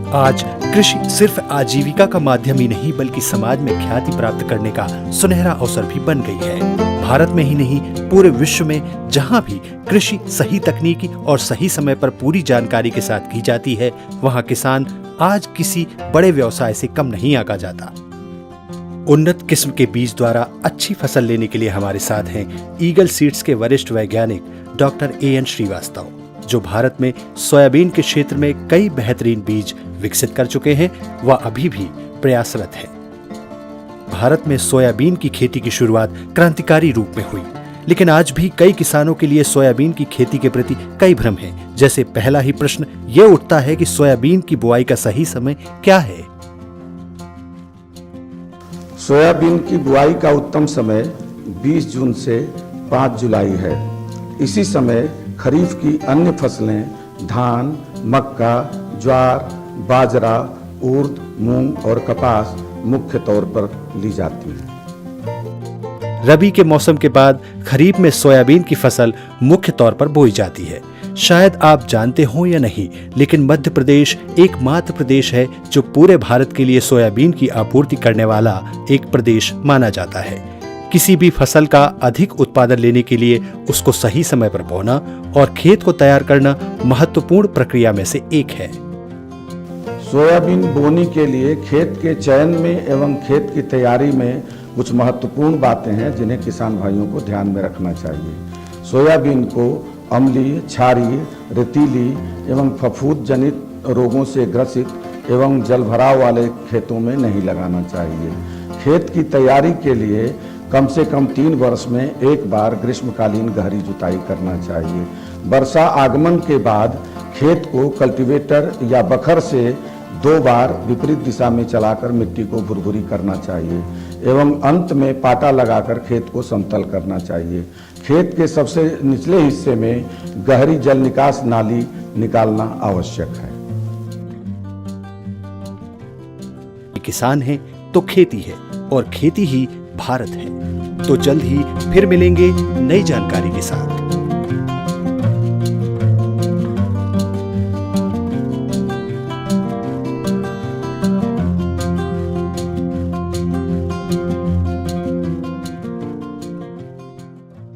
आज कृषि सिर्फ आजीविका का माध्यम ही नहीं बल्कि समाज में ख्याति प्राप्त करने का सुनहरा अवसर भी बन गई है। भारत में ही नहीं पूरे विश्व में जहां भी कृषि सही तकनीकी और सही समय पर पूरी जानकारी के साथ की जाती है, वहां किसान आज किसी बड़े व्यवसाय से कम नहीं आंका जाता। उन्नत किस्म के बीज द्वारा अच्छी फसल लेने के लिए हमारे साथ हैं ईगल सीड्स के वरिष्ठ वैज्ञानिक डॉक्टर AN श्रीवास्तव, जो भारत में सोयाबीन के क्षेत्र में कई बेहतरीन बीज विकसित कर चुके हैं व अभी भी प्रयासरत हैं। भारत में सोयाबीन की खेती की शुरुआत क्रांतिकारी रूप में हुई, लेकिन आज भी कई किसानों के लिए सोयाबीन की खेती के प्रति कई भ्रम हैं। जैसे पहला ही प्रश्न ये उठता है कि सोयाबीन की बुआई का सही समय क्या है? सोयाबीन की बुआई का उत्तम समय 20 जून से 5 जुलाई है। इसी समय खरीफ की अन्य फसलें धान, मक्का, ज्वार, बाजरा, उर्द, मूंग और कपास मुख्य तौर पर ली जाती है। रबी के मौसम के बाद खरीफ में सोयाबीन की फसल मुख्य तौर पर बोई जाती है। शायद आप जानते हो या नहीं, लेकिन मध्य प्रदेश एकमात्र प्रदेश है जो पूरे भारत के लिए सोयाबीन की आपूर्ति करने वाला एक प्रदेश माना जाता है। किसी भी फसल का अधिक उत्पादन लेने के लिए उसको सही समय पर बोना और खेत को तैयार करना महत्वपूर्ण प्रक्रिया में से एक है। सोयाबीन बोने के लिए खेत के चयन में एवं खेत की तैयारी में कुछ महत्वपूर्ण बातें हैं जिन्हें किसान भाइयों को ध्यान में रखना चाहिए। सोयाबीन को अम्लीय, क्षारीय, रेतीली एवं फफूंद जनित रोगों से ग्रसित एवं जलभराव वाले खेतों में नहीं लगाना चाहिए। खेत की तैयारी के लिए कम से कम 3 वर्ष में एक बार ग्रीष्मकालीन गहरी जुताई करना चाहिए। वर्षा आगमन के बाद खेत को कल्टीवेटर या बखर से 2 बार विपरीत दिशा में चलाकर मिट्टी को भुरभुरी करना चाहिए एवं अंत में पाटा लगाकर खेत को समतल करना चाहिए। खेत के सबसे निचले हिस्से में गहरी जल निकास नाली निकालना आवश्यक है। किसान है तो खेती है और खेती ही भारत है। तो जल्द ही फिर मिलेंगे नई जानकारी के साथ।